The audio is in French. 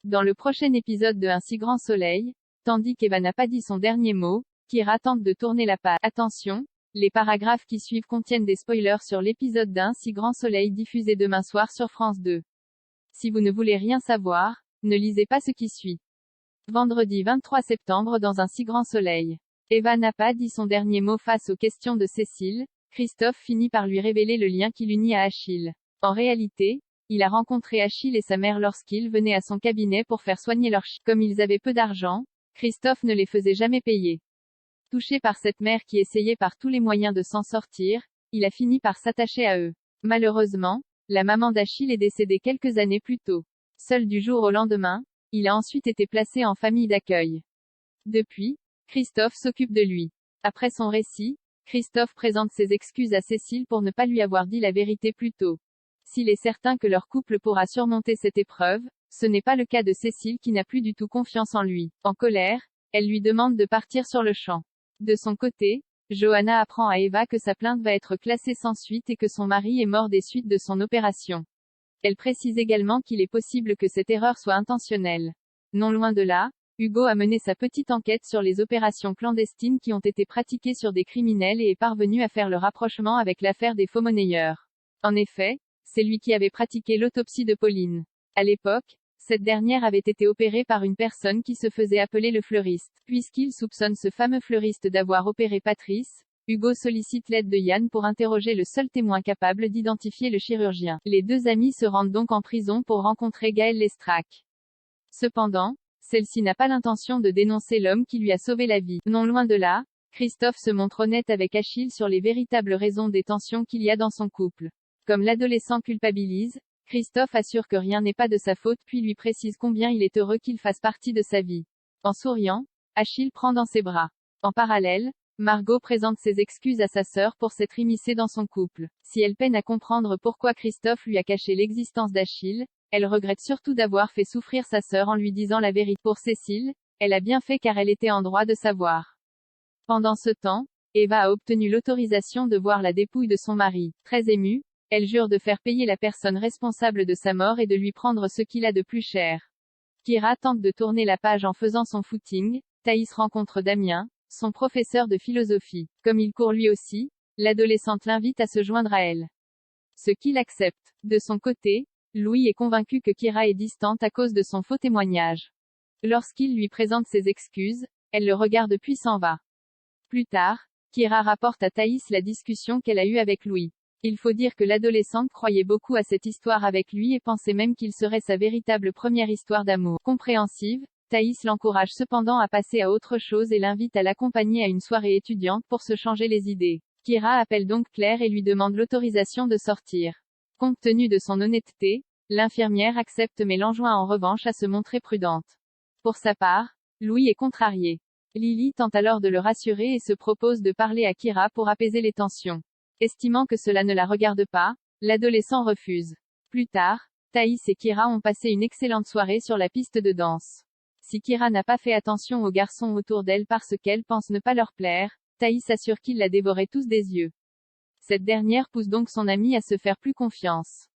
Dans le prochain épisode de Un si grand soleil, tandis qu'Eva n'a pas dit son dernier mot, Kyra tente de tourner la page. Attention, les paragraphes qui suivent contiennent des spoilers sur l'épisode d'Un si grand soleil diffusé demain soir sur France 2. Si vous ne voulez rien savoir, ne lisez pas ce qui suit. Vendredi 23 septembre dans Un si grand soleil. Eva n'a pas dit son dernier mot face aux questions de Cécile. Christophe finit par lui révéler le lien qui l'unit à Achille. En réalité, il a rencontré Achille et sa mère lorsqu'ils venaient à son cabinet pour faire soigner leur chien. Comme ils avaient peu d'argent, Christophe ne les faisait jamais payer. Touché par cette mère qui essayait par tous les moyens de s'en sortir, il a fini par s'attacher à eux. Malheureusement, la maman d'Achille est décédée quelques années plus tôt. Seul du jour au lendemain, il a ensuite été placé en famille d'accueil. Depuis, Christophe s'occupe de lui. Après son récit, Christophe présente ses excuses à Cécile pour ne pas lui avoir dit la vérité plus tôt. S'il est certain que leur couple pourra surmonter cette épreuve, ce n'est pas le cas de Cécile qui n'a plus du tout confiance en lui. En colère, elle lui demande de partir sur le champ. De son côté, Johanna apprend à Eva que sa plainte va être classée sans suite et que son mari est mort des suites de son opération. Elle précise également qu'il est possible que cette erreur soit intentionnelle. Non loin de là, Hugo a mené sa petite enquête sur les opérations clandestines qui ont été pratiquées sur des criminels et est parvenu à faire le rapprochement avec l'affaire des faux-monnayeurs. En effet, c'est lui qui avait pratiqué l'autopsie de Pauline. À l'époque, cette dernière avait été opérée par une personne qui se faisait appeler le fleuriste. Puisqu'il soupçonne ce fameux fleuriste d'avoir opéré Patrice, Hugo sollicite l'aide de Yann pour interroger le seul témoin capable d'identifier le chirurgien. Les deux amis se rendent donc en prison pour rencontrer Gaëlle Lestrac. Cependant, celle-ci n'a pas l'intention de dénoncer l'homme qui lui a sauvé la vie. Non loin de là, Christophe se montre honnête avec Achille sur les véritables raisons des tensions qu'il y a dans son couple. Comme l'adolescent culpabilise, Christophe assure que rien n'est pas de sa faute puis lui précise combien il est heureux qu'il fasse partie de sa vie. En souriant, Achille prend dans ses bras. En parallèle, Margot présente ses excuses à sa sœur pour s'être immiscée dans son couple. Si elle peine à comprendre pourquoi Christophe lui a caché l'existence d'Achille, elle regrette surtout d'avoir fait souffrir sa sœur en lui disant la vérité. Pour Cécile, elle a bien fait car elle était en droit de savoir. Pendant ce temps, Eva a obtenu l'autorisation de voir la dépouille de son mari. Très émue, elle jure de faire payer la personne responsable de sa mort et de lui prendre ce qu'il a de plus cher. Kyra tente de tourner la page en faisant son footing. Thaïs rencontre Damien, son professeur de philosophie. Comme il court lui aussi, l'adolescente l'invite à se joindre à elle. Ce qu'il accepte. De son côté, Louis est convaincu que Kyra est distante à cause de son faux témoignage. Lorsqu'il lui présente ses excuses, elle le regarde puis s'en va. Plus tard, Kyra rapporte à Thaïs la discussion qu'elle a eue avec Louis. Il faut dire que l'adolescente croyait beaucoup à cette histoire avec lui et pensait même qu'il serait sa véritable première histoire d'amour. Compréhensive, Thaïs l'encourage cependant à passer à autre chose et l'invite à l'accompagner à une soirée étudiante pour se changer les idées. Kyra appelle donc Claire et lui demande l'autorisation de sortir. Compte tenu de son honnêteté, l'infirmière accepte mais l'enjoint en revanche à se montrer prudente. Pour sa part, Louis est contrarié. Lily tente alors de le rassurer et se propose de parler à Kyra pour apaiser les tensions. Estimant que cela ne la regarde pas, l'adolescent refuse. Plus tard, Thaïs et Kyra ont passé une excellente soirée sur la piste de danse. Si Kyra n'a pas fait attention aux garçons autour d'elle parce qu'elle pense ne pas leur plaire, Thaïs assure qu'ils la dévoraient tous des yeux. Cette dernière pousse donc son amie à se faire plus confiance.